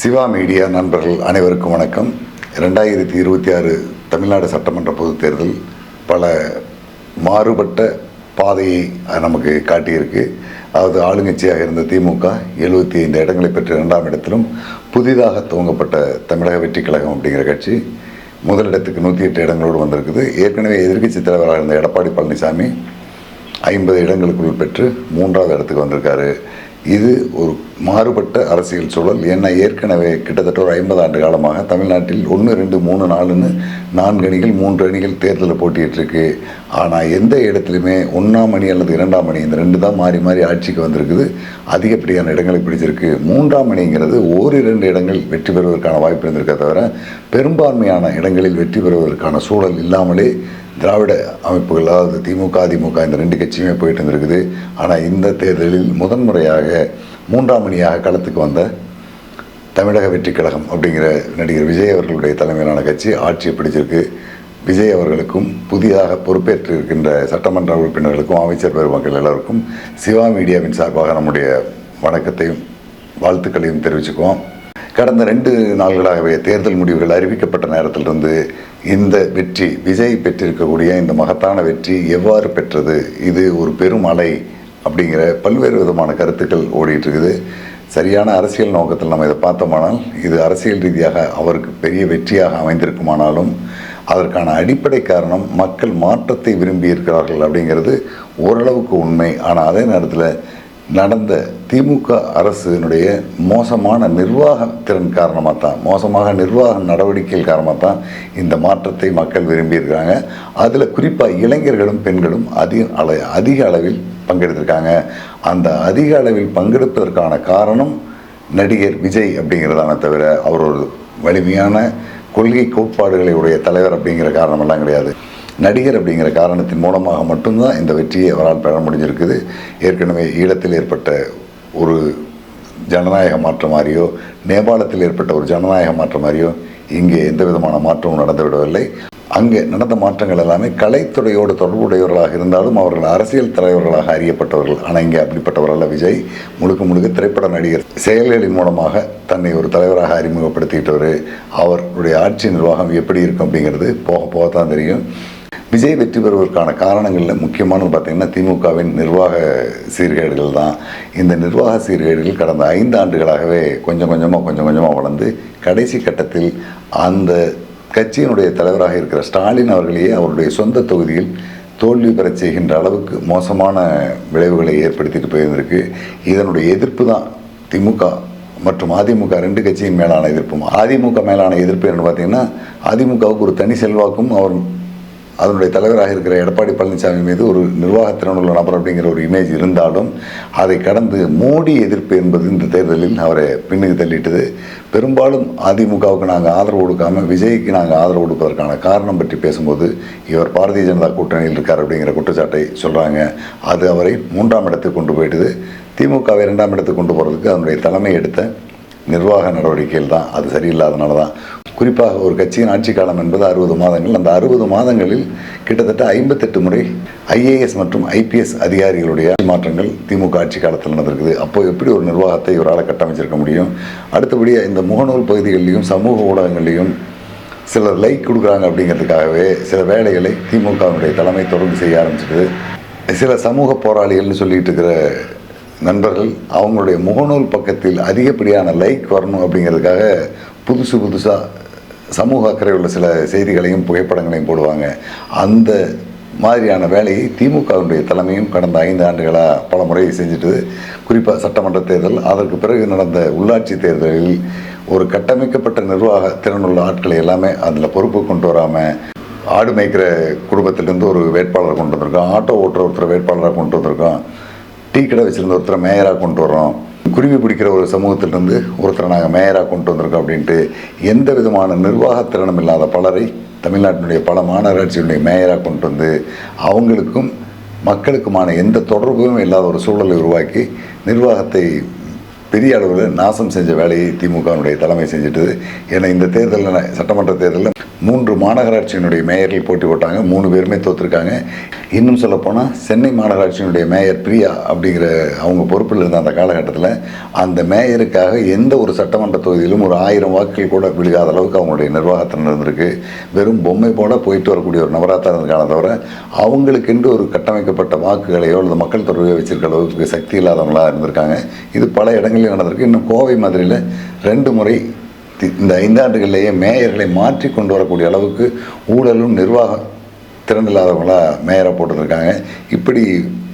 Siva media நண்பர்கள் அனைவருக்கும் வணக்கம். 2026 தமிழ்நாடு சட்டமன்ற பொதுத் தேர்தல் பல மாறுபட்ட பாதையை நமக்கு காட்டியிருக்கு. அதாவது ஆளுங்கட்சியாக இருந்த திமுக 75 இடங்களை பெற்று 2ஆம் இடத்திலும், புதிதாக துவங்கப்பட்ட தமிழக வெற்றி கழகம் அப்படிங்கிற கட்சி முதலிடத்துக்கு 108 இடங்களோடு வந்திருக்குது. ஏற்கனவே எதிர்க்கட்சி தலைவராக இருந்த எடப்பாடி பழனிசாமி 50 இடங்களுக்குள் பெற்று 3ஆவது இடத்துக்கு வந்திருக்காரு. இது ஒரு மாறுபட்ட அரசியல் சூழல். ஏன்னா ஏற்கனவே கிட்டத்தட்ட ஒரு 50 ஆண்டு காலமாக தமிழ்நாட்டில் 1, 2, 3, 4ன்னு 4 அணிகள் 3 அணிகள் தேர்தலில் போட்டியிட்டிருக்கு. ஆனால் எந்த இடத்துலையுமே 1ஆம் அணி அல்லது 2ஆம் அணி இந்த 2 தான் மாறி மாறி ஆட்சிக்கு வந்திருக்குது. அதிகப்படியான இடங்களை பிடிச்சிருக்கு. 3ஆம் அணிங்கிறது ஓரிரண்டு இடங்கள் வெற்றி பெறுவதற்கான வாய்ப்பு இருந்திருக்க தவிர பெரும்பான்மையான இடங்களில் வெற்றி பெறுவதற்கான சூழல் இல்லாமலே திராவிட அமைப்புகள், அதாவது திமுக அதிமுக இந்த 2 கட்சியுமே போயிட்டு இருந்திருக்குது. ஆனால் இந்த தேர்தலில் முதன்முறையாக 3ஆம் அணியாக களத்துக்கு வந்த தமிழக வெற்றி கழகம் அப்படிங்கிற நடிகர் விஜய் அவர்களுடைய தலைமையிலான கட்சி ஆட்சியை பிடிச்சிருக்கு. விஜய் அவர்களுக்கும் புதிதாக பொறுப்பேற்று இருக்கின்ற சட்டமன்ற உறுப்பினர்களுக்கும் அமைச்சர் பெருமக்கள் எல்லோருக்கும் சிவா மீடியாவின் சார்பாக நம்முடைய வணக்கத்தையும் வாழ்த்துக்களையும் தெரிவிச்சுக்குவோம். கடந்த 2 நாள்களாகவே தேர்தல் முடிவுகள் அறிவிக்கப்பட்ட நேரத்திலிருந்து இந்த வெற்றி, விஜய் பெற்றிருக்கக்கூடிய இந்த மகத்தான வெற்றி எவ்வாறு பெற்றது, இது ஒரு பெரும் அலை அப்படிங்கிற பல்வேறு விதமான கருத்துக்கள் ஓடிட்டு இருக்குது. சரியான அரசியல் நோக்கத்தில் நம்ம இதை பார்த்தோமானால் இது அரசியல் ரீதியாக அவருக்கு பெரிய வெற்றியாக அமைந்திருக்குமானாலும் அதற்கான அடிப்படை காரணம் மக்கள் மாற்றத்தை விரும்பி இருக்கிறார்கள் அப்படிங்கிறது ஓரளவுக்கு உண்மை. ஆனால் அதே நேரத்தில் நடந்த திமுக அரசினுடைய மோசமான நிர்வாக திறன் காரணமாக தான், மோசமாக நிர்வாக நடவடிக்கைகள் காரணமாக தான் இந்த மாற்றத்தை மக்கள் விரும்பியிருக்கிறாங்க. அதில் குறிப்பாக இளைஞர்களும் பெண்களும் அதிக அளவில் பங்கெடுத்திருக்காங்க. அந்த அதிக அளவில் பங்கெடுப்பதற்கான காரணம் நடிகர் விஜய் அப்படிங்கிறதான தவிர அவர் ஒரு வலிமையான கொள்கை கோட்பாடுகளை உடைய தலைவர் அப்படிங்கிற காரணமெல்லாம் கிடையாது. நடிகர் அப்படிங்கிற காரணத்தின் மூலமாக மட்டும்தான் இந்த வெற்றியை அவரால் பெற முடிஞ்சிருக்குது. ஏற்கனவே ஈழத்தில் ஏற்பட்ட ஒரு ஜனநாயக மாற்றம் மாதிரியோ, நேபாளத்தில் ஏற்பட்ட ஒரு ஜனநாயக மாற்றம் மாதிரியோ இங்கே எந்த விதமான மாற்றமும் நடந்துவிடவில்லை. அங்கே நடந்த மாற்றங்கள் எல்லாமே கலைத்துறையோடு தொடர்புடையவர்களாக இருந்தாலும் அவர்கள் அரசியல் தலைவர்களாக அறியப்பட்டவர்கள். ஆனால் இங்கே அப்படிப்பட்டவரல்ல விஜய். முழுக்க திரைப்பட நடிகர் செயல்களின் மூலமாக தன்னை ஒரு தலைவராக அறிமுகப்படுத்திக்கிட்டவர். அவருடைய ஆட்சி நிர்வாகம் எப்படி இருக்கும் அப்படிங்கிறது போக தான் தெரியும். விஜய் வெற்றி பெறுவதற்கான காரணங்களில் முக்கியமானது பார்த்திங்கன்னா திமுகவின் நிர்வாக சீர்கேடுகள் தான். இந்த நிர்வாக சீர்கேடுகள் கடந்த 5 ஆண்டுகளாகவே கொஞ்சம் கொஞ்சமாக வளர்ந்து கடைசி கட்டத்தில் அந்த கட்சியினுடைய தலைவராக இருக்கிற ஸ்டாலின் அவர்களையே அவருடைய சொந்த தொகுதியில் தோல்வி பெறச் செய்கின்ற அளவுக்கு மோசமான விளைவுகளை ஏற்படுத்திட்டு போயிருந்திருக்கு. இதனுடைய எதிர்ப்பு தான் திமுக மற்றும் அதிமுக 2 கட்சியின் மேலான எதிர்ப்பும். அதிமுக மேலான எதிர்ப்பு என்று பார்த்திங்கன்னா அதிமுகவுக்கு ஒரு தனி செல்வாக்கும் அதனுடைய தலைவராக இருக்கிற எடப்பாடி பழனிசாமி மீது ஒரு நிர்வாகத்திறனுள்ள நபர் அப்படிங்கிற ஒரு இமேஜ் இருந்தாலும் அதை கடந்து மோடி எதிர்ப்பு என்பது இந்த தேர்தலில் அவரை பின்னுக்கு தள்ளிட்டது. பெரும்பாலும் அதிமுகவுக்கு நாங்கள் ஆதரவு கொடுக்காமல் விஜய்க்கு நாங்கள் ஆதரவு கொடுப்பதற்கான காரணம் பற்றி பேசும்போது இவர் பாரதிய ஜனதா கூட்டணியில் இருக்கார் அப்படிங்கிற குற்றச்சாட்டை சொல்கிறாங்க. அது அவரை 3ஆம் இடத்துக்கு கொண்டு போயிட்டுது. திமுகவை 2ஆம் இடத்துக்கு கொண்டு போகிறதுக்கு அதனுடைய தலைமை எடுத்த நிர்வாக நடவடிக்கைகள் தான். அது சரியில்லாதனால தான். குறிப்பாக ஒரு கட்சியின் ஆட்சி காலம் என்பது 60 மாதங்கள். அந்த 60 மாதங்களில் கிட்டத்தட்ட 58 முறை IAS மற்றும் IPS அதிகாரிகளுடைய மாற்றங்கள் திமுக ஆட்சி காலத்தில் நடந்திருக்குது. அப்போது எப்படி ஒரு நிர்வாகத்தை இவரால் கட்டமைச்சிருக்க முடியும்? அடுத்தபடியாக இந்த முகநூல் பகுதிகளிலையும் சமூக ஊடகங்களிலையும் சிலர் லைக் கொடுக்குறாங்க அப்படிங்கிறதுக்காகவே சில வேலைகளை திமுகவினுடைய தலைமை தொடர்ந்து செய்ய ஆரம்பிச்சிது. சில சமூக போராளிகள்னு சொல்லிட்டு இருக்கிற நண்பர்கள் அவங்களுடைய முகநூல் பக்கத்தில் அதிகப்படியான லைக் வரணும் அப்படிங்கிறதுக்காக புதுசாக சமூக அக்கறை உள்ள சில செய்திகளையும் புகைப்படங்களையும் போடுவாங்க. அந்த மாதிரியான வேலையை திமுகவினுடைய தலைமையும் கடந்த 5 ஆண்டுகளாக பல முறை செஞ்சுட்டு, குறிப்பாக சட்டமன்ற தேர்தல், அதற்கு பிறகு நடந்த உள்ளாட்சி தேர்தலில் ஒரு கட்டமைக்கப்பட்ட நிர்வாக திறனுள்ள ஆட்களை எல்லாமே அதில் பொறுப்பு கொண்டு வராமல், ஆடு மேய்க்கிற குடும்பத்திலேருந்து ஒரு வேட்பாளரை கொண்டு வந்திருக்கோம், ஆட்டோ ஓட்டுற ஒருத்தர் வேட்பாளராக கொண்டு வந்திருக்கோம், டீ கடை வச்சுருந்த ஒருத்தரை மேயராக கொண்டு வரோம், குருவி பிடிக்கிற ஒரு சமூகத்திலிருந்து ஒருத்தரை நாங்கள் மேயராக கொண்டு வந்திருக்கோம் அப்படின்ட்டு எந்த விதமான நிர்வாகத்திறனும் இல்லாத பலரை தமிழ்நாட்டினுடைய பல மாநகராட்சியினுடைய மேயராக கொண்டு வந்து அவங்களுக்கும் மக்களுக்குமான எந்த தொடர்பும் இல்லாத ஒரு சூழலை உருவாக்கி நிர்வாகத்தை பெரிய அளவில் நாசம் செஞ்ச வேலையை திமுகவினுடைய தலைமை செஞ்சுட்டு. ஏன்னா இந்த தேர்தலில், சட்டமன்ற தேர்தலில் 3 மாநகராட்சியினுடைய மேயர்கள் போட்டி போட்டாங்க. 3 பேருமே தோற்றுருக்காங்க. இன்னும் சொல்லப்போனால் சென்னை மாநகராட்சியினுடைய மேயர் பிரியா அப்படிங்கிற அவங்க பொறுப்பில் இருந்த அந்த காலகட்டத்தில் அந்த மேயருக்காக எந்த ஒரு சட்டமன்ற தொகுதியிலும் ஒரு 1000 வாக்குகள் கூட விழுகாத அளவுக்கு அவங்களுடைய நிர்வாகத்தில் இருந்திருக்கு. வெறும் பொம்மை போல போயிட்டு வரக்கூடிய ஒரு நபராக தான் இருந்திருக்கான தவிர அவங்களுக்கென்று ஒரு கட்டமைக்கப்பட்ட வாக்குகளையோ அல்லது மக்கள் தொடர்பையோ வச்சிருக்க அளவுக்கு சக்தி இல்லாதவங்களாக இருந்திருக்காங்க. இது பல இடங்களில் நடந்திருக்கு. இன்னும் கோவை மாதிரியில் 2 முறை இந்த 5 ஆண்டுகளிலேயே மேயர்களை மாற்றி கொண்டு வரக்கூடிய அளவுக்கு ஊழலும் நிர்வாக திறனில்லாதவங்களாக மேயராக போட்டுருக்காங்க. இப்படி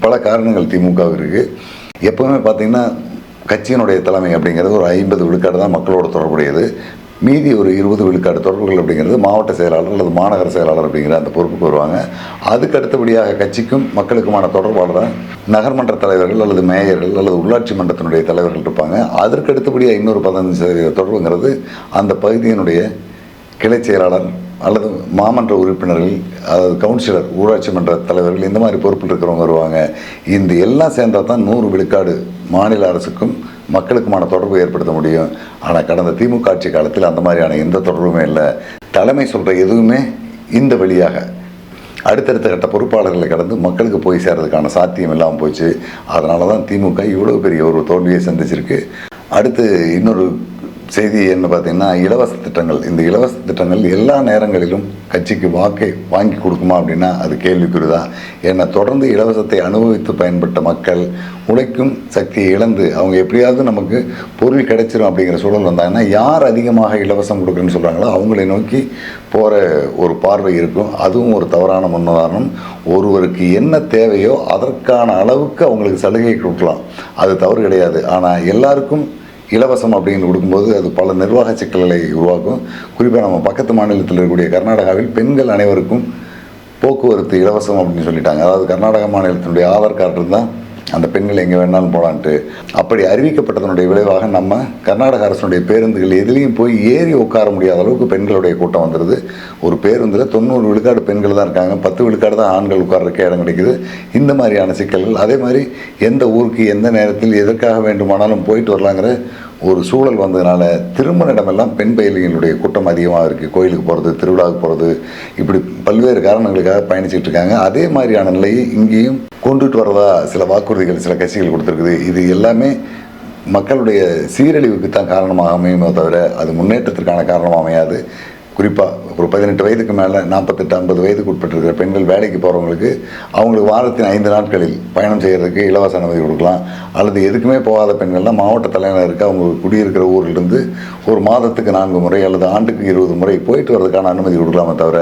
பல காரணங்கள் திமுகவுக்கு இருக்குது. எப்போவுமே பார்த்திங்கன்னா கட்சியினுடைய தலைமை அப்படிங்கிறது ஒரு 50 விழுக்காடு தான் மக்களோட தொடர்புடையது. மீதி ஒரு 20 விழுக்காடு தொடர்புகள் அப்படிங்கிறது மாவட்ட செயலாளர் அல்லது மாநகர செயலாளர் அப்படிங்கிற அந்த பொறுப்புக்கு வருவாங்க. அதுக்கு அடுத்தபடியாக கட்சிக்கும் மக்களுக்குமான தொடர்பாளராக நகர்மன்ற தலைவர்கள் அல்லது மேயர்கள் அல்லது உள்ளாட்சி மன்றத்தினுடைய தலைவர்கள் இருப்பாங்க. அதற்கு அடுத்தபடியாக இன்னொரு 15% தொடர்புங்கிறது அந்த பகுதியினுடைய கிளை செயலாளர் அல்லது மாமன்ற உறுப்பினர்கள், அதாவது கவுன்சிலர், ஊராட்சி மன்ற தலைவர்கள், இந்த மாதிரி பொறுப்பில் இருக்கிறவங்க வருவாங்க. இந்த எல்லாம் சேர்ந்தால் தான் 100 விழுக்காடு மாநில அரசுக்கும் மக்களுக்குமான தொடர்பு ஏற்படுத்த முடியும். ஆனால் கடந்த திமுக ஆட்சி காலத்தில் அந்த மாதிரியான எந்த தொடர்புமே இல்லை. தலைமை சொல்கிற எதுவுமே இந்த வழியாக அடுத்தடுத்த கட்ட பொறுப்பாளர்களை கடந்து மக்களுக்கு போய் சேர்றதுக்கான சாத்தியம் இல்லாமல் போச்சு. அதனால தான் திமுக இவ்வளோ பெரிய ஒரு தோல்வியை சந்திச்சிருக்கு. அடுத்து இன்னொரு செய்தி என்ன பார்த்தீங்கன்னா, இலவச திட்டங்கள். இந்த இலவச திட்டங்கள் எல்லா நேரங்களிலும் கட்சிக்கு வாக்கை வாங்கி கொடுக்குமா அப்படின்னா அது கேள்விக்குறி தான். ஏன்னா தொடர்ந்து இலவசத்தை அனுபவித்து பயன்பட்ட மக்கள் உழைக்கும் சக்தியை இழந்து அவங்க எப்படியாவது நமக்கு பொருள் கிடைச்சிரும் அப்படிங்கிற சூழல் வந்தாங்கன்னா யார் அதிகமாக இலவசம் கொடுக்குறேன்னு சொல்கிறாங்களோ அவங்களை நோக்கி போகிற ஒரு பார்வை இருக்கும். அதுவும் ஒரு தவறான முன்னுதாரணம். ஒருவருக்கு என்ன தேவையோ அதற்கான அளவுக்கு அவங்களுக்கு சலுகை கொடுக்கலாம், அது தவறு கிடையாது. ஆனால் எல்லாருக்கும் இலவசம் அப்படின்னு கொடுக்கும்போது அது பல நிர்வாக சிக்கல்களை உருவாக்கும். குறிப்பாக நம்ம பக்கத்து மாநிலத்தில் இருக்கக்கூடிய கர்நாடகாவில் பெண்கள் அனைவருக்கும் போக்குவரத்து இலவசம் அப்படின்னு சொல்லிட்டாங்க. அதாவது கர்நாடக மாநிலத்தினுடைய ஆதார் கார்டு இருந்தால் அந்த பெண்கள் எங்கே வேணாலும் போகலான்ட்டு அப்படி அறிவிக்கப்பட்டதனுடைய விளைவாக நம்ம கர்நாடக அரசுடைய பேருந்துகள் எதுலேயும் போய் ஏறி உட்கார முடியாத அளவுக்கு பெண்களுடைய கூட்டம் வந்துடுது. ஒரு பேருந்தில் 90 விழுக்காடு பெண்கள் தான் இருக்காங்க, 10 விழுக்காடு தான் ஆண்கள் உட்கார்றதுக்கு இடம் கிடைக்குது. இந்த மாதிரியான சிக்கல்கள். அதே மாதிரி எந்த ஊருக்கு எந்த நேரத்தில் எதற்காக வேண்டுமானாலும் போயிட்டு வரலாங்கிற ஒரு சூழல் வந்ததுனால திருமண இடமெல்லாம் பெண் பயணிகளுடைய கூட்டம் அதிகமாக இருக்குது. கோயிலுக்கு போகிறது, திருவிழாவுக்கு போகிறது, இப்படி பல்வேறு காரணங்களுக்காக பயணிச்சுட்டு இருக்காங்க. அதே மாதிரியான நிலையை இங்கேயும் கொண்டுட்டு வரதா சில வாக்குறுதிகள் சில கட்சிகள் கொடுத்துருக்குது. இது எல்லாமே மக்களுடைய சீரழிவுக்கு தான் காரணமாக அமையுமே தவிர அது முன்னேற்றத்திற்கான காரணமாக அமையாது. குறிப்பாக ஒரு 18 வயதுக்கு மேலே 48-50 வயதுக்கு உட்பட்டிருக்கிற பெண்கள் வேலைக்கு போகிறவங்களுக்கு அவங்களுக்கு வாரத்தின் 5 நாட்களில் பயணம் செய்கிறதுக்கு இலவச அனுமதி கொடுக்கலாம். அல்லது எதுக்குமே போகாத பெண்கள்லாம் மாவட்ட தலைநகருக்கு அவங்க குடியிருக்கிற ஊரிலிருந்து ஒரு மாதத்துக்கு 4 முறை அல்லது ஆண்டுக்கு 20 முறை போயிட்டு வரதுக்கான அனுமதி கொடுக்கலாமே தவிர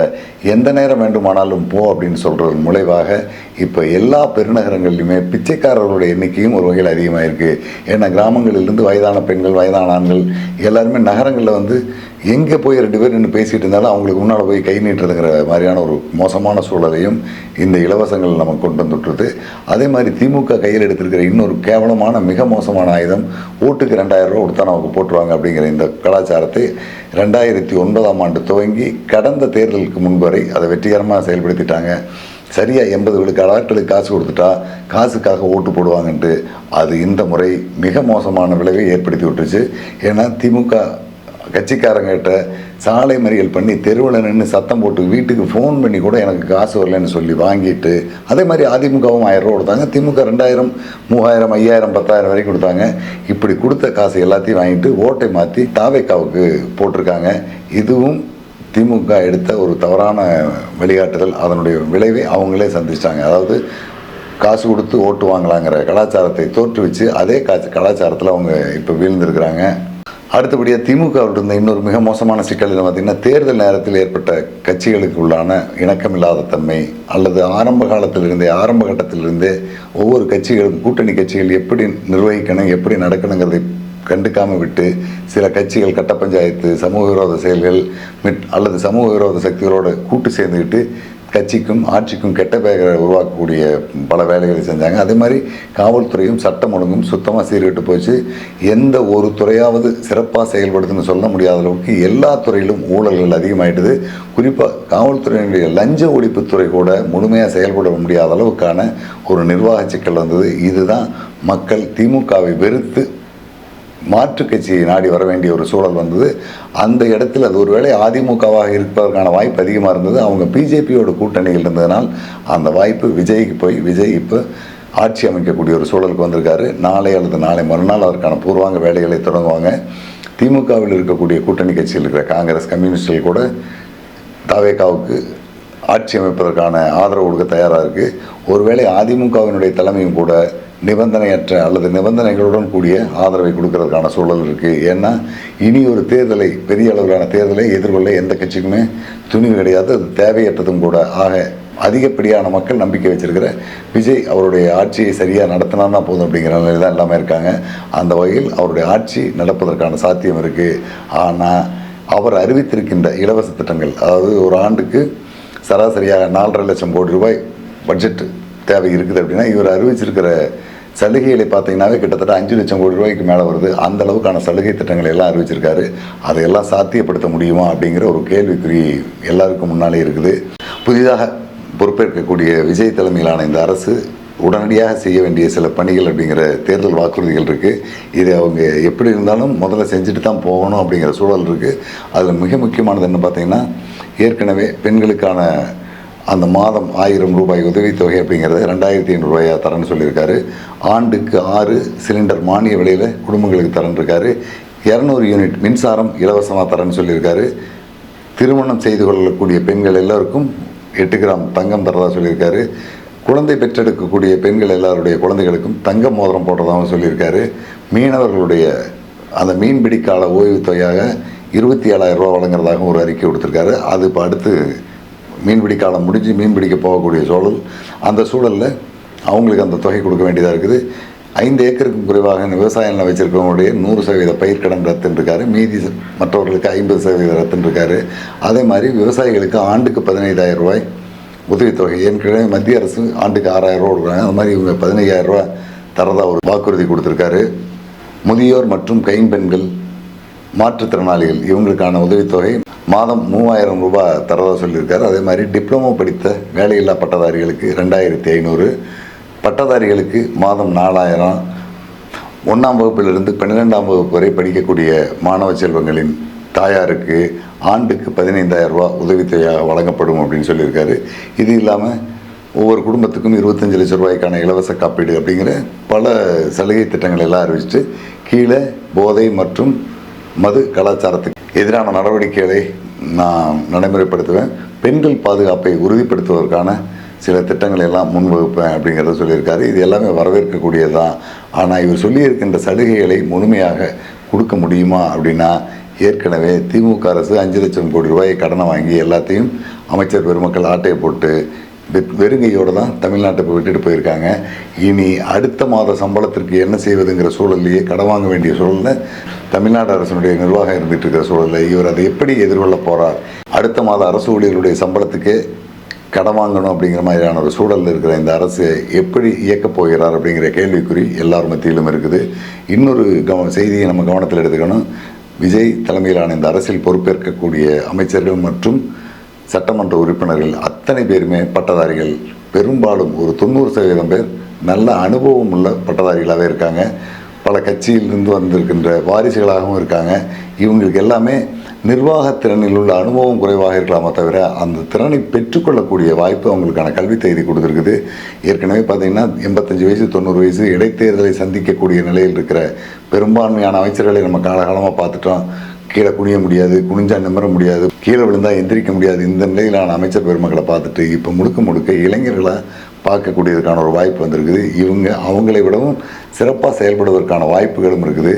எந்த நேரம் வேண்டுமானாலும் போ அப்படின்னு சொல்கிறது மூலமாக இப்போ எல்லா பெருநகரங்கள்லையுமே பிச்சைக்காரர்களுடைய எண்ணிக்கையும் ஒரு வகையில் அதிகமாக இருக்குது. ஏன்னா கிராமங்களிலிருந்து வயதான பெண்கள், வயதான ஆண்கள் எல்லாருமே நகரங்களில் வந்து எங்கே போய் 2 பேர் நின்று பேசிகிட்டு இருந்தாலும் அவங்களுக்கு முன்னால் போய் கை நீட்டுறதுங்கிற மாதிரியான ஒரு மோசமான சூழலையும் இந்த இலவசங்கள் நமக்கு கொண்டு வந்துட்டுருது. அதே மாதிரி திமுக கையில் எடுத்திருக்கிற இன்னொரு கேவலமான மிக மோசமான ஆயுதம், ஓட்டுக்கு 2000 ரூபா கொடுத்தா நமக்கு போட்டுருவாங்க அப்படிங்கிற இந்த கலாச்சாரத்தை 2009ஆம் ஆண்டு துவங்கி கடந்த தேர்தலுக்கு முன்பு வரை அதை வெற்றிகரமாக செயல்படுத்திட்டாங்க. சரியாக 80 விழுக்காடு ஆட்களுக்கு காசு கொடுத்துட்டா காசுக்காக ஓட்டு போடுவாங்கன்ட்டு அது இந்த முறை மிக மோசமான விளைவை ஏற்படுத்தி விட்டுருச்சு. ஏன்னா திமுக கட்சிக்காரங்கிட்ட சாலை மறியல் பண்ணி தெருவில் நின்று சத்தம் போட்டு வீட்டுக்கு ஃபோன் பண்ணி கூட எனக்கு காசு வரலன்னு சொல்லி வாங்கிட்டு, அதே மாதிரி அதிமுகவும் 1000 ரூபா கொடுத்தாங்க, திமுக 2000, 3000, 5000, 10,000 வரைக்கும் கொடுத்தாங்க. இப்படி கொடுத்த காசு எல்லாத்தையும் வாங்கிட்டு ஓட்டை மாற்றி தாவேக்காவுக்கு போட்டிருக்காங்க. இதுவும் திமுக எடுத்த ஒரு தவறான வழிகாட்டுதல். அதனுடைய விளைவை அவங்களே சந்திச்சிட்டாங்க. அதாவது காசு கொடுத்து ஓட்டு வாங்கலாங்கிற கலாச்சாரத்தை தோற்றுவிச்சு அதே கலாச்சாரத்தில் அவங்க இப்போ வீழ்ந்திருக்கிறாங்க. அடுத்தபடியாக திமுகவில் இருந்த இன்னொரு மிக மோசமான சிக்கல் பார்த்திங்கன்னா, தேர்தல் நேரத்தில் ஏற்பட்ட கட்சிகளுக்கு உள்ளான இணக்கமில்லாத தன்மை அல்லது ஆரம்ப கட்டத்திலிருந்தே ஒவ்வொரு கட்சிகளும் கூட்டணி கட்சிகள் எப்படி நிர்வகிக்கணும், எப்படி நடக்கணுங்கிறதை கண்டுக்காமல் விட்டு சில கட்சிகள் கட்ட பஞ்சாயத்து, சமூக விரோத செயல்கள் அல்லது சமூக விரோத சக்திகளோடு கூட்டு சேர்ந்துக்கிட்டு கட்சிக்கும் ஆட்சிக்கும் கெட்ட பெயரை உருவாக்கக்கூடிய பல வேலைகளை செஞ்சாங்க. அதே மாதிரி காவல்துறையும் சட்டம் ஒழுங்கும் சுத்தமாக சீர்கெட்டு போச்சு. எந்த ஒரு துறையாவது சிறப்பாக செயல்படுதுன்னு சொல்ல முடியாத அளவுக்கு எல்லா துறையிலும் ஊழல்கள் அதிகமாகிடுது. குறிப்பாக காவல்துறையினுடைய லஞ்ச ஒழிப்புத்துறை கூட முழுமையாக செயல்பட முடியாத அளவுக்கான ஒரு நிர்வாக சிக்கல் வந்தது. இதுதான் மக்கள் திமுகவை வெறுத்து மாற்றுக் கட்சியை நாடி வர வேண்டிய ஒரு சூழல் வந்தது. அந்த இடத்தில் அது ஒருவேளை அதிமுகவாக இருப்பதற்கான வாய்ப்பு அதிகமாக இருந்தது. அவங்க பிஜேபியோட கூட்டணியில் இருந்ததனால் அந்த வாய்ப்பு விஜய்க்கு போய் விஜய் இப்போ ஆட்சி அமைக்கக்கூடிய ஒரு சூழலுக்கு வந்திருக்காரு. நாளை அல்லது நாளை மறுநாள் அதற்கான பூர்வாங்க வேலைகளை தொடங்குவாங்க. திமுகவில் இருக்கக்கூடிய கூட்டணி கட்சியில் இருக்கிற காங்கிரஸ், கம்யூனிஸ்டுகள் கூட தவேகாவுக்கு ஆட்சி அமைப்பதற்கான ஆதரவு கொடுக்க தயாராக இருக்குது. ஒருவேளை அதிமுகவினுடைய தலைமையும் கூட நிபந்தனையற்ற அல்லது நிபந்தனைகளுடன் கூடிய ஆதரவை கொடுக்கறதுக்கான சூழல் இருக்குது. ஏன்னா இனி ஒரு தேர்தலை, பெரிய அளவிலான தேர்தலை எதிர்கொள்ள எந்த கட்சிக்குமே துணிவு கிடையாது. அது தேவையற்றதும் கூட. ஆக அதிகப்படியான மக்கள் நம்பிக்கை வச்சிருக்கிற விஜய் அவருடைய ஆட்சியை சரியாக நடத்தினா போதும் அப்படிங்கிற நிலையில் தான் எல்லாமே இருக்காங்க. அந்த வகையில் அவருடைய ஆட்சி நடப்பதற்கான சாத்தியம் இருக்குது. ஆனால் அவர் அறிவித்திருக்கின்ற இலவச திட்டங்கள், அதாவது ஒரு ஆண்டுக்கு சராசரியாக 4.5 லட்சம் கோடி ரூபாய் பட்ஜெட் தேவை இருக்குது அப்படின்னா, இவர் அறிவிச்சிருக்கிற சலுகைகளை பார்த்தீங்கன்னாவே கிட்டத்தட்ட 5 லட்சம் கோடி ரூபாய்க்கு மேலே வருது. அந்த அளவுக்கான சலுகை திட்டங்களை எல்லாம் அறிவிச்சிருக்காரு. அதையெல்லாம் சாத்தியப்படுத்த முடியுமா அப்படிங்கிற ஒரு கேள்விக்குறி எல்லாருக்கும் முன்னாலே இருக்குது. புதிதாக பொறுப்பேற்கக்கூடிய விஜய் தலைமையிலான இந்த அரசு உடனடியாக செய்ய வேண்டிய சில பணிகள் அப்படிங்கிற தேர்தல் வாக்குறுதிகள் இருக்குது. இது அவங்க எப்படி இருந்தாலும் முதல்ல செஞ்சுட்டு தான் போகணும் அப்படிங்கிற சூழல் இருக்குது. அதில் மிக முக்கியமானது என்ன பார்த்தீங்கன்னா, ஏற்கனவே பெண்களுக்கான அந்த மாதம் 1000 ரூபாய் உதவித்தொகை அப்படிங்கிறத 2500 ரூபாயாக தரேன்னு சொல்லியிருக்காரு. ஆண்டுக்கு 6 சிலிண்டர் மானிய விலையில் குடும்பங்களுக்கு தரேன்னு இருக்காரு. 200 யூனிட் மின்சாரம் இலவசமாக தரேன்னு சொல்லியிருக்காரு. திருமணம் செய்து கொள்ளக்கூடிய பெண்கள் எல்லாருக்கும் 8 கிராம் தங்கம் தரதாக சொல்லியிருக்காரு. குழந்தை பெற்றெடுக்கக்கூடிய பெண்கள் எல்லாருடைய குழந்தைகளுக்கும் தங்க மோதிரம் போடுறதாகவும் சொல்லியிருக்காரு. மீனவர்களுடைய அந்த மீன்பிடி கால ஓய்வுத்தொகையாக 27,000 ரூபா வழங்குறதாகவும் ஒரு அறிக்கை கொடுத்துருக்காரு. அது இப்போ அடுத்து மீன்பிடி காலம் முடிஞ்சு மீன்பிடிக்க போகக்கூடிய சூழல். அந்த சூழலில் அவங்களுக்கு அந்த தொகை கொடுக்க வேண்டியதாக இருக்குது. 5 ஏக்கருக்கும் குறைவாக விவசாய நிலம் வச்சிருக்கவங்களுடைய 100% பயிர்க்கடன் ரத்துன்னு இருக்காரு. மீதி மற்றவர்களுக்கு 50% ரத்துன்னு இருக்காரு. அதே மாதிரி விவசாயிகளுக்கு ஆண்டுக்கு 15,000 ரூபாய் உதவித்தொகை. ஏற்கனவே மத்திய அரசு ஆண்டுக்கு 6,000 ரூபா கொடுக்குறாங்க. அந்த மாதிரி இவங்க 15,000 ரூபா தரதா ஒரு வாக்குறுதி கொடுத்துருக்காரு. முதியோர் மற்றும் கைம்பெண்கள், மாற்றுத்திறனாளிகள் இவங்களுக்கான உதவித்தொகை மாதம் 3,000 ரூபாய் தரதாக சொல்லியிருக்காரு. அதே மாதிரி டிப்ளமோ படித்த வேலையில்லா பட்டதாரிகளுக்கு 2,500, பட்டதாரிகளுக்கு மாதம் 4,000, 1ஆம் வகுப்பிலிருந்து 12ஆம் வகுப்பு வரை படிக்கக்கூடிய மாணவ செல்வங்களின் தாயாருக்கு ஆண்டுக்கு 15,000 ரூபா உதவித்தொகையாக வழங்கப்படும் அப்படின்னு சொல்லியிருக்காரு. இது இல்லாமல் ஒவ்வொரு குடும்பத்துக்கும் 25 லட்சம் ரூபாய்க்கான இலவச காப்பீடு அப்படிங்கிற பல சலுகை திட்டங்கள் எல்லாம் அறிவிச்சுட்டு கீழே போதை மற்றும் மது கலாச்சாரத்துக்கு எதிரான நடவடிக்கைகளை நான் நடைமுறைப்படுத்துவேன், பெண்கள் பாதுகாப்பை உறுதிப்படுத்துவதற்கான சில திட்டங்களை எல்லாம் முன்வகுப்பேன் அப்படிங்கிறத சொல்லியிருக்காரு. இது எல்லாமே வரவேற்கக்கூடியது தான். ஆனால் இவர் சொல்லியிருக்கின்ற சலுகைகளை முழுமையாக கொடுக்க முடியுமா அப்படின்னா, ஏற்கனவே திமுக அரசு 5 லட்சம் கோடி ரூபாயை கடனை வாங்கி எல்லாத்தையும் அமைச்சர் பெருமக்கள் ஆட்டையை போட்டு வெறுங்கையோடு தான் தமிழ்நாட்டை போய் விட்டுட்டு போயிருக்காங்க. இனி அடுத்த மாத சம்பளத்திற்கு என்ன செய்வதுங்கிற சூழல்லையே கடன் வாங்க வேண்டிய சூழலில் தமிழ்நாடு அரசினுடைய நிர்வாகம் இருந்துகிட்டு இருக்கிற சூழலில் இவர் அதை எப்படி எதிர்கொள்ள போகிறார்? அடுத்த மாத அரசு ஊழியர்களுடைய சம்பளத்துக்கு கடன் வாங்கணும் அப்படிங்கிற மாதிரியான ஒரு சூழலில் இருக்கிற இந்த அரசு எப்படி இயக்கப் போகிறார் அப்படிங்கிற கேள்விக்குறி எல்லார் மத்தியிலும் இருக்குது. இன்னொரு செய்தியை நம்ம கவனத்தில் எடுத்துக்கணும். விஜய் தலைமையிலான இந்த அரசில் பொறுப்பேற்கக்கூடிய அமைச்சர்கள் மற்றும் சட்டமன்ற உறுப்பினர்கள் அத்தனை பேருமே பட்டதாரிகள். பெரும்பாலும் ஒரு 90% பேர் நல்ல அனுபவம் உள்ள பட்டதாரிகளாகவே இருக்காங்க. பல கட்சியிலிருந்து வந்திருக்கின்ற வாரிசுகளாகவும் இருக்காங்க. இவங்களுக்கு எல்லாமே நிர்வாகத்திறனில் உள்ள அனுபவம் குறைவாக இருக்கலாமே தவிர அந்த திறனை பெற்றுக்கொள்ளக்கூடிய வாய்ப்பு அவங்களுக்கான கல்வி தகுதி கொடுத்துருக்குது. ஏற்கனவே பார்த்திங்கன்னா 85 வயசு 90 வயசு இடைத்தேர்தலை சந்திக்கக்கூடிய நிலையில் இருக்கிற பெரும்பான்மையான அமைச்சர்களை நம்ம காலகாலமாக பார்த்துட்டோம். கீழே குனிய முடியாது, குனிஞ்சா நிமிர முடியாது, கீழே விழுந்தால் எந்திரிக்க முடியாது. இந்த நிலையிலான அமைச்சர் பெருமக்களை பார்த்துட்டு இப்போ முழுக்க இளைஞர்களை பார்க்கக்கூடியதுக்கான ஒரு வாய்ப்பு வந்திருக்குது. இவங்க அவங்களை விடவும் சிறப்பாக செயல்படுவதற்கான வாய்ப்புகளும் இருக்குது.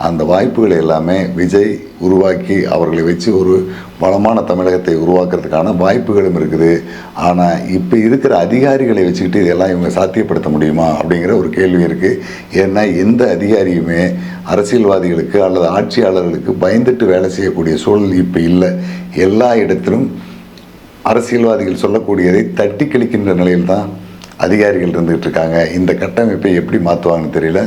அந்த வாய்ப்புகளை எல்லாமே விஜய் உருவாக்கி அவர்களை வச்சு ஒரு வளமான தமிழகத்தை உருவாக்குறதுக்கான வாய்ப்புகளும் இருக்குது. ஆனால் இப்போ இருக்கிற அதிகாரிகளை வச்சுக்கிட்டு இதெல்லாம் இவங்க சாத்தியப்படுத்த முடியுமா அப்படிங்கிற ஒரு கேள்வி இருக்குது. ஏன்னா எந்த அதிகாரியுமே அரசியல்வாதிகளுக்கு அல்லது ஆட்சியாளர்களுக்கு பயந்துட்டு வேலை செய்யக்கூடிய சூழல் இப்போ இல்லை. எல்லா இடத்திலும் அரசியல்வாதிகள் சொல்லக்கூடியதை தட்டி கழிக்கின்ற நிலையில் தான் அதிகாரிகள் இருந்துகிட்டு இருக்காங்க. இந்த கட்டமைப்பை எப்படி மாற்றுவாங்கன்னு தெரியல.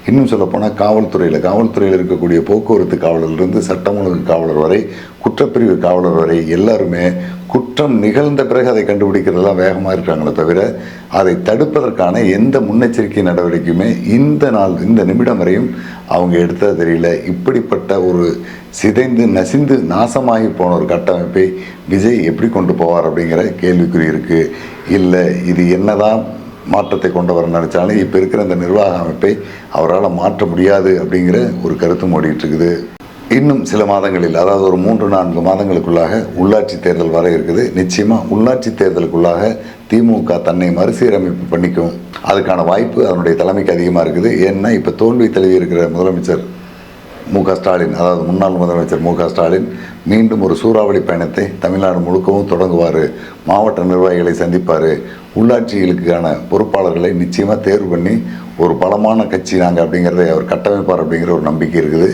இன்னும் சொல்லப்போனால் காவல்துறையில் இருக்கக்கூடிய போக்குவரத்து காவலர்லேருந்து சட்டம் ஒழுங்கு காவலர் வரை குற்றப்பிரிவு காவலர் வரை எல்லாருமே குற்றம் நிகழ்ந்த பிறகு அதை கண்டுபிடிக்கிறதுலாம் வேகமாக இருக்காங்களே தவிர அதை தடுப்பதற்கான எந்த முன்னெச்சரிக்கை நடவடிக்கையுமே இந்த நிமிடம் வரையும் அவங்க எடுத்தது தெரியல. இப்படிப்பட்ட ஒரு சிதைந்து நசிந்து நாசமாகி போன ஒரு கட்டமைப்பை விஜய் எப்படி கொண்டு போவார் அப்படிங்கிற கேள்விக்குறி இருக்குது. இல்லை இது என்னதான் மாற்றத்தை கொண்டு வர நினச்சாலும் இப்போ இருக்கிற இந்த நிர்வாக அமைப்பை அவரால் மாற்ற முடியாது அப்படிங்கிற ஒரு கருத்தும் ஓடிட்டு இருக்குது. இன்னும் சில மாதங்களில், அதாவது ஒரு 3-4 மாதங்களுக்குள்ளாக உள்ளாட்சி தேர்தல் வர இருக்குது. நிச்சயமாக உள்ளாட்சி தேர்தலுக்குள்ளாக திமுக தன்னை மறுசீரமைப்பு பண்ணிக்கும். அதுக்கான வாய்ப்பு அதனுடைய தலைமைக்கு அதிகமாக இருக்குது. ஏன்னா இப்போ தோல்வி தழுவி இருக்கிற முதலமைச்சர் மு.க. ஸ்டாலின், அதாவது முன்னாள் முதலமைச்சர் மு.க. ஸ்டாலின் மீண்டும் ஒரு சூறாவளி பயணத்தை தமிழ்நாடு முழுக்கவும் தொடங்குவார். மாவட்ட நிர்வாகிகளை சந்திப்பார். உள்ளாட்சிகளுக்கான பொறுப்பாளர்களை நிச்சயமாக தேர்வு பண்ணி ஒரு பலமான கட்சி நாங்கள் அப்படிங்கிறதை அவர் கட்டமைப்பார் அப்படிங்கிற ஒரு நம்பிக்கை இருக்குது.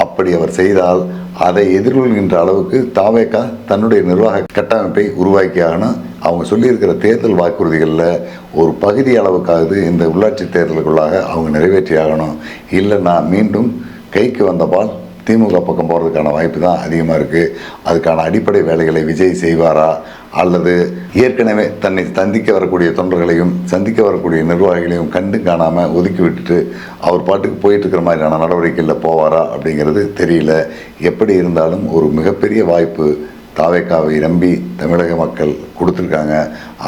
அப்படி அவர் செய்தால் அதை எதிர்கொள்கின்ற அளவுக்கு தாவேகா தன்னுடைய நிர்வாக கட்டமைப்பை உருவாக்கியாகணும். அவங்க சொல்லியிருக்கிற தேர்தல் வாக்குறுதிகளில் ஒரு பகுதி அளவுக்காவது இந்த உள்ளாட்சி தேர்தலுக்குள்ளாக அவங்க நிறைவேற்றி ஆகணும். இல்லைன்னா மீண்டும் கைக்கு வந்த பால் திமுக பக்கம் போகிறதுக்கான வாய்ப்பு தான் அதிகமாக இருக்குது. அதுக்கான அடிப்படை வேலைகளை விஜய் செய்வாரா, அல்லது ஏற்கனவே தன்னை சந்திக்க வரக்கூடிய தொண்டர்களையும் சந்திக்க வரக்கூடிய நிர்வாகிகளையும் கண்டு காணாமல் ஒதுக்கி விட்டுட்டு அவர் பாட்டுக்கு போயிட்டு இருக்கிற மாதிரியான நடவடிக்கைகளில் போவாரா அப்படிங்கிறது தெரியல. எப்படி இருந்தாலும் ஒரு மிகப்பெரிய வாய்ப்பு தாவேக்காவை நம்பி தமிழக மக்கள் கொடுத்துருக்காங்க.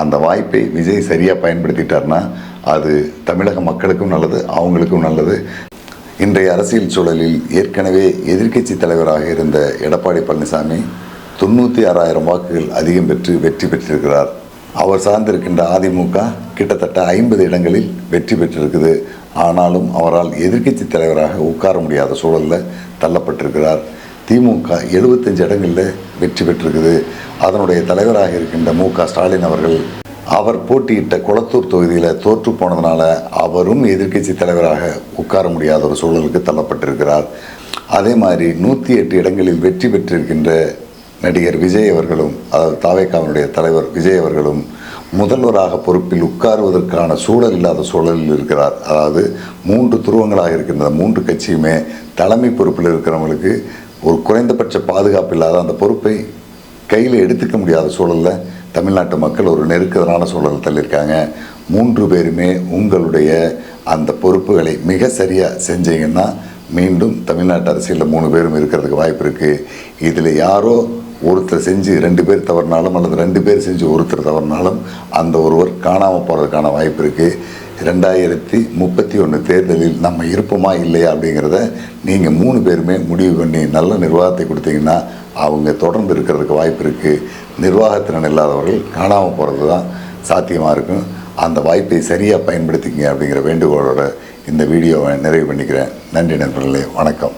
அந்த வாய்ப்பை விஜய் சரியாக பயன்படுத்திட்டார்னா அது தமிழக மக்களுக்கும் நல்லது, அவங்களுக்கும் நல்லது. இன்றைய அரசியல் சூழலில் ஏற்கனவே எதிர்க்கட்சி தலைவராக இருந்த எடப்பாடி பழனிசாமி 96,000 வாக்குகள் அதிகம் பெற்று வெற்றி பெற்றிருக்கிறார். அவர் சார்ந்திருக்கின்ற அதிமுக கிட்டத்தட்ட 50 இடங்களில் வெற்றி பெற்றிருக்குது. ஆனாலும் அவரால் எதிர்க்கட்சி தலைவராக உட்கார முடியாத சூழலில் தள்ளப்பட்டிருக்கிறார். திமுக 75 இடங்களில் வெற்றி பெற்றிருக்குது. அதனுடைய தலைவராக இருக்கின்ற மு.க. ஸ்டாலின் அவர்கள் அவர் போட்டியிட்ட கொளத்தூர் தொகுதியில் தோற்று போனதுனால அவரும் எதிர்க்கட்சி தலைவராக உட்கார முடியாத ஒரு சூழலுக்கு தள்ளப்பட்டிருக்கிறார். அதே மாதிரி 108 இடங்களில் வெற்றி பெற்றிருக்கின்ற நடிகர் விஜய் அவர்களும், அதாவது தாவேகாவினுடைய தலைவர் விஜய் அவர்களும் முதல்வராக பொறுப்பில் உட்காருவதற்கான சூழல் இல்லாத சூழலில் இருக்கிறார். அதாவது 3 துருவங்களாக இருக்கின்ற 3 கட்சியுமே தலைமை பொறுப்பில் இருக்கிறவங்களுக்கு ஒரு குறைந்தபட்ச பாதுகாப்பு இல்லாத அந்த பொறுப்பை கையில் எடுத்துக்க முடியாத சூழலில் தமிழ்நாட்டு மக்கள் ஒரு நெருக்கடியான சூழல் தள்ளியிருக்காங்க. 3 பேருமே உங்களுடைய அந்த பொறுப்புகளை மிக சரியாக செஞ்சீங்கன்னா மீண்டும் தமிழ்நாட்டு அரசியலில் 3 பேரும் இருக்கிறதுக்கு வாய்ப்பு இருக்குது. இதில் யாரோ ஒருத்தர் செஞ்சு 2 பேர் தவறினாலும் அல்லது 2 பேர் செஞ்சு ஒருத்தர் தவறினாலும் அந்த ஒருவர் காணாமல் போகிறதுக்கான வாய்ப்பு இருக்குது. 2031 தேர்தலில் நம்ம இருப்போமா இல்லையா அப்படிங்கிறத நீங்கள் 3 பேருமே முடிவு பண்ணி நல்ல நிர்வாகத்தை கொடுத்தீங்கன்னா அவங்க தொடர்ந்து இருக்கிறதுக்கு வாய்ப்பு இருக்குது. நிர்வாகத்திறன் இல்லாதவர்கள் காணாமல் போகிறது தான் சாத்தியமாக இருக்கும். அந்த வாய்ப்பை சரியாக பயன்படுத்திக்கங்க அப்படிங்கிற வேண்டுகோளோட இந்த வீடியோவை நிறைவு பண்ணிக்கிறேன். நன்றி நண்பர்களே, வணக்கம்.